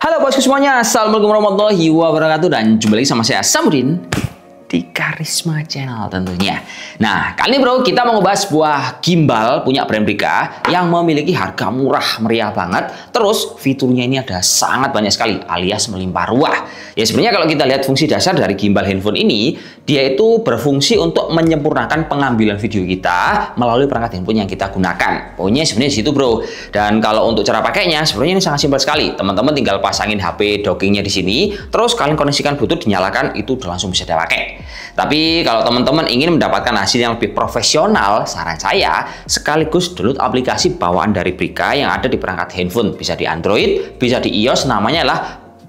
Halo bosku semuanya, assalamualaikum warahmatullahi wabarakatuh. Dan jumpa lagi sama saya Samudin di Karisma Channel tentunya. Nah, kali ini bro, kita mau ngebahas sebuah gimbal punya brand Brica yang memiliki harga murah meriah banget. Terus fiturnya ini ada sangat banyak sekali alias melimpah ruah. Ya sebenarnya kalau kita lihat fungsi dasar dari gimbal handphone ini, dia itu berfungsi untuk menyempurnakan pengambilan video kita melalui perangkat handphone yang kita gunakan. Pokoknya sebenarnya di situ bro. Dan kalau untuk cara pakainya, sebenarnya ini sangat simpel sekali. Teman-teman tinggal pasangin HP dockingnya di sini, terus kalian koneksikan Bluetooth, dinyalakan, itu udah langsung bisa dipakai. Tapi kalau teman-teman ingin mendapatkan hasil yang lebih profesional, saran saya sekaligus download aplikasi bawaan dari Brica yang ada di perangkat handphone. Bisa di Android, bisa di iOS, namanya adalah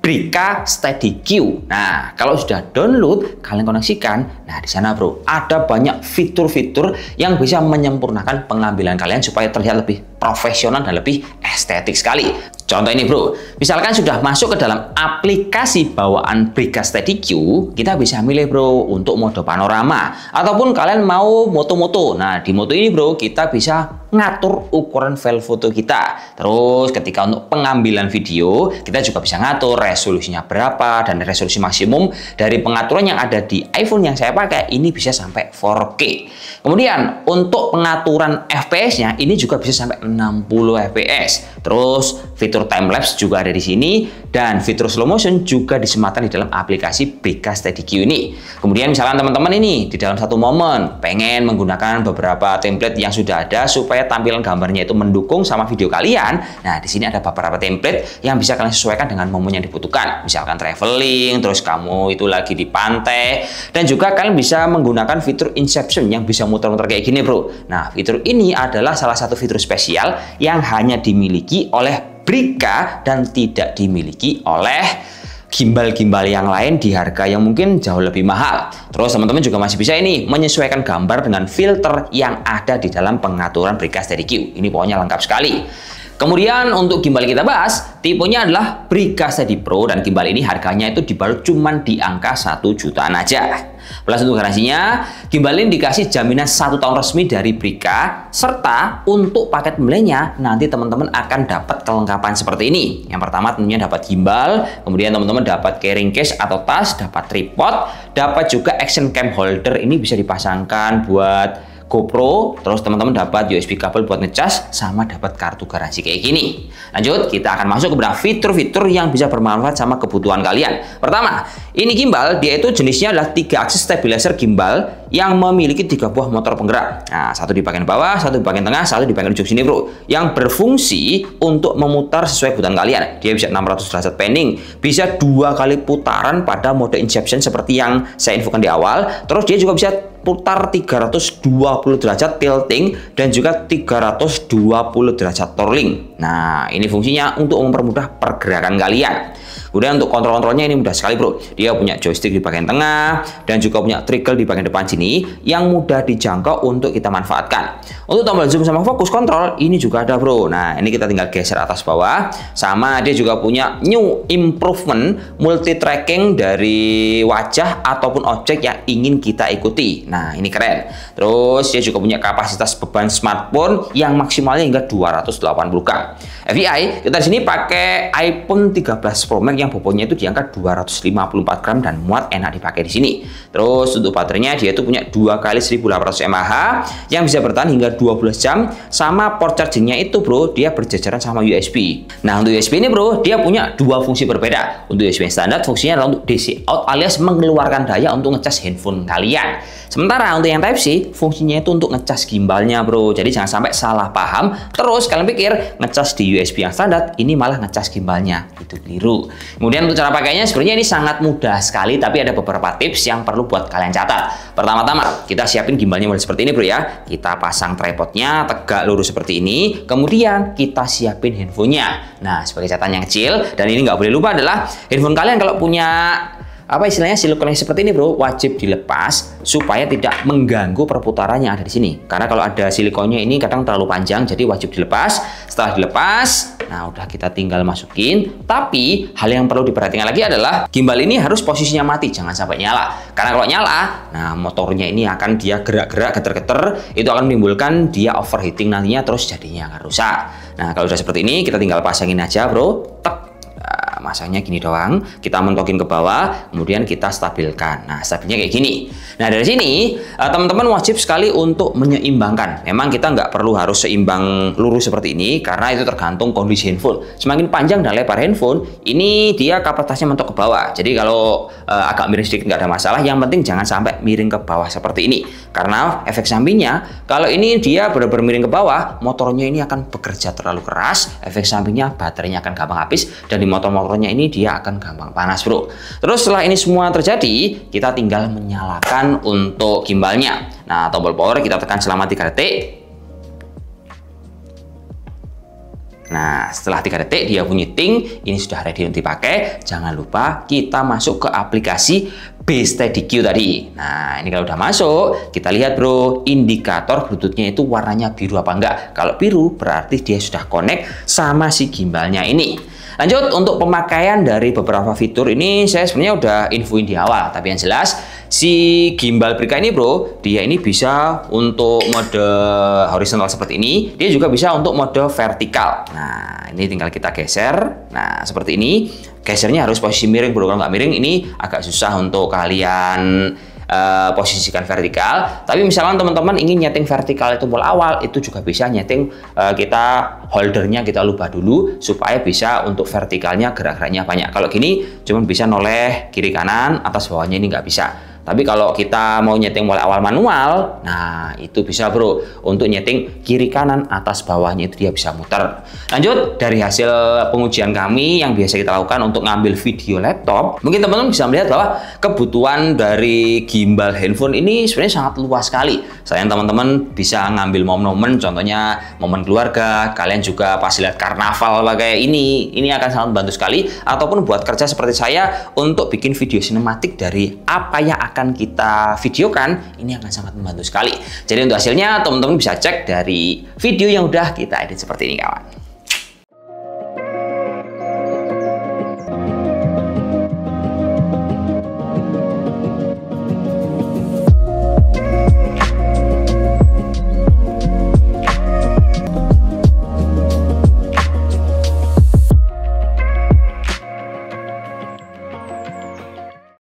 Brica Steady Q. Nah, kalau sudah download, kalian koneksikan. Nah, di sana bro, ada banyak fitur-fitur yang bisa menyempurnakan pengambilan kalian supaya terlihat lebih profesional dan lebih estetik sekali. Contoh ini bro, misalkan sudah masuk ke dalam aplikasi bawaan Brica Steady Q, kita bisa milih bro untuk mode panorama ataupun kalian mau moto-moto. Nah, di moto ini bro, kita bisa ngatur ukuran file foto kita. Terus ketika untuk pengambilan video, kita juga bisa ngatur resolusinya berapa, dan resolusi maksimum dari pengaturan yang ada di iPhone yang saya pakai ini bisa sampai 4K. Kemudian untuk pengaturan FPS-nya ini juga bisa sampai 60 fps. Terus fitur time lapse juga ada di sini, dan fitur slow motion juga disematkan di dalam aplikasi Brica Steady Q ini. Kemudian misalkan teman-teman ini di dalam satu momen pengen menggunakan beberapa template yang sudah ada supaya tampilan gambarnya itu mendukung sama video kalian. Nah, di sini ada beberapa template yang bisa kalian sesuaikan dengan momen yang dibutuhkan. Misalkan traveling, terus kamu itu lagi di pantai, dan juga kalian bisa menggunakan fitur Inception yang bisa muter-muter kayak gini, bro. Nah, fitur ini adalah salah satu fitur spesial yang hanya dimiliki oleh Brica dan tidak dimiliki oleh gimbal-gimbal yang lain di harga yang mungkin jauh lebih mahal. Terus teman-teman juga masih bisa ini menyesuaikan gambar dengan filter yang ada di dalam pengaturan Brica Steady Q. Ini pokoknya lengkap sekali. Kemudian untuk gimbal kita bahas, tipenya adalah Brica Steady Pro, dan gimbal ini harganya itu dibalut cuman di angka 1 jutaan aja. Plus untuk garansinya, gimbal ini dikasih jaminan 1 tahun resmi dari Brica, serta untuk paket pembeliannya nanti teman-teman akan dapat kelengkapan seperti ini. Yang pertama tentunya dapat gimbal, kemudian teman-teman dapat carrying case atau tas, dapat tripod, dapat juga action cam holder, ini bisa dipasangkan buat GoPro, terus teman-teman dapat USB kabel buat ngecas, sama dapat kartu garansi kayak gini. Lanjut, kita akan masuk ke beberapa fitur-fitur yang bisa bermanfaat sama kebutuhan kalian. Pertama, ini gimbal, dia itu jenisnya adalah 3 aksis stabilizer gimbal yang memiliki 3 buah motor penggerak. Nah, satu di bagian bawah, satu di bagian tengah, satu di bagian ujung sini bro, yang berfungsi untuk memutar sesuai kebutuhan kalian. Dia bisa 600 derajat panning, bisa 2 kali putaran pada mode Inception seperti yang saya infokan di awal. Terus dia juga bisa putar 320 derajat tilting dan juga 320 derajat twirling. Nah, ini fungsinya untuk mempermudah pergerakan kalian. Kemudian untuk kontrol-kontrolnya ini mudah sekali bro. Dia punya joystick di bagian tengah dan juga punya trigger di bagian depan sini yang mudah dijangkau untuk kita manfaatkan. Untuk tombol zoom sama fokus kontrol ini juga ada bro. Nah, ini kita tinggal geser atas bawah. Sama dia juga punya new improvement multi tracking dari wajah ataupun objek yang ingin kita ikuti. Nah, ini keren. Terus dia juga punya kapasitas beban smartphone yang maksimalnya hingga 280 gram. FYI, kita di sini pakai iPhone 13 Pro Max yang bobotnya itu di angka 254 gram dan muat enak dipakai di sini. Terus untuk baterainya dia itu punya 2 kali 1800 mAh yang bisa bertahan hingga 12 jam, sama port chargingnya itu bro, dia berjajaran sama USB. Nah, untuk USB ini bro, dia punya 2 fungsi berbeda. Untuk USB standar fungsinya adalah untuk DC out alias mengeluarkan daya untuk ngecas handphone kalian. Sementara untuk yang Type-C fungsinya itu untuk ngecas gimbalnya bro. Jadi jangan sampai salah paham, terus kalian pikir ngecas di USB yang standar ini malah ngecas gimbalnya. Itu keliru. Kemudian untuk cara pakainya sebenarnya ini sangat mudah sekali, tapi ada beberapa tips yang perlu buat kalian catat. Pertama-tama, kita siapin gimbalnya mulai seperti ini bro ya. Kita pasang tripodnya tegak lurus seperti ini. Kemudian kita siapin handphonenya. Nah, sebagai catatan yang kecil, dan ini nggak boleh lupa adalah handphone kalian kalau punya apa istilahnya silikon seperti ini bro, wajib dilepas supaya tidak mengganggu perputaran yang ada di sini. Karena kalau ada silikonnya ini kadang terlalu panjang, jadi wajib dilepas. Setelah dilepas, nah udah kita tinggal masukin. Tapi hal yang perlu diperhatikan lagi adalah gimbal ini harus posisinya mati, jangan sampai nyala. Karena kalau nyala, nah motornya ini akan dia gerak-gerak, geter-geter, itu akan menimbulkan dia overheating nantinya, terus jadinya akan rusak. Nah kalau udah seperti ini, kita tinggal pasangin aja bro. Tek. masangnya gini doang. Kita mentokin ke bawah, kemudian kita stabilkan. Nah, stabilnya kayak gini. Nah, dari sini teman-teman wajib sekali untuk menyeimbangkan. Memang kita nggak perlu harus seimbang lurus seperti ini, karena itu tergantung kondisi handphone. Semakin panjang dan lebar handphone, ini dia kapasitasnya mentok ke bawah. Jadi kalau agak miring sedikit nggak ada masalah. Yang penting jangan sampai miring ke bawah seperti ini. Karena efek sampingnya, kalau ini dia benar-benar miring ke bawah, motornya ini akan bekerja terlalu keras. Efek sampingnya baterainya akan gampang habis, dan di motor-motornya ini dia akan gampang panas, bro. Terus setelah ini semua terjadi, kita tinggal menyalakan untuk gimbalnya. Nah, tombol power kita tekan selama 3 detik. Nah, setelah 3 detik dia bunyi ting, ini sudah ready untuk dipakai. Jangan lupa kita masuk ke aplikasi B-Steady Q tadi. Nah, ini kalau udah masuk, kita lihat bro, indikator Bluetooth-nya itu warnanya biru apa enggak. Kalau biru berarti dia sudah connect sama si gimbalnya ini. Lanjut, untuk pemakaian dari beberapa fitur ini saya sebenarnya udah infoin di awal, tapi yang jelas si gimbal Brika ini bro, dia ini bisa untuk mode horizontal seperti ini, dia juga bisa untuk mode vertikal. Nah, ini tinggal kita geser. Nah, seperti ini. Gesernya harus posisi miring bro, kalau nggak miring ini agak susah untuk kalian posisikan vertikal. Tapi misalkan teman-teman ingin nyeting vertikal itu mulai awal, itu juga bisa nyeting kita holdernya kita ubah dulu supaya bisa untuk vertikalnya gerak-geraknya banyak. Kalau gini cuma bisa noleh kiri kanan, atas bawahnya ini nggak bisa. Tapi kalau kita mau nyeting mulai awal manual, nah itu bisa bro, untuk nyeting kiri kanan atas bawahnya itu dia bisa muter. Lanjut, dari hasil pengujian kami yang biasa kita lakukan untuk ngambil video laptop, mungkin teman-teman bisa melihat bahwa kebutuhan dari gimbal handphone ini sebenarnya sangat luas sekali. Selain teman-teman bisa ngambil momen-momen, contohnya momen keluarga, kalian juga pas lihat karnaval kayak ini akan sangat membantu sekali. Ataupun buat kerja seperti saya untuk bikin video sinematik dari apa yang akan kita videokan, ini akan sangat membantu sekali. Jadi untuk hasilnya teman-teman bisa cek dari video yang udah kita edit seperti ini kawan.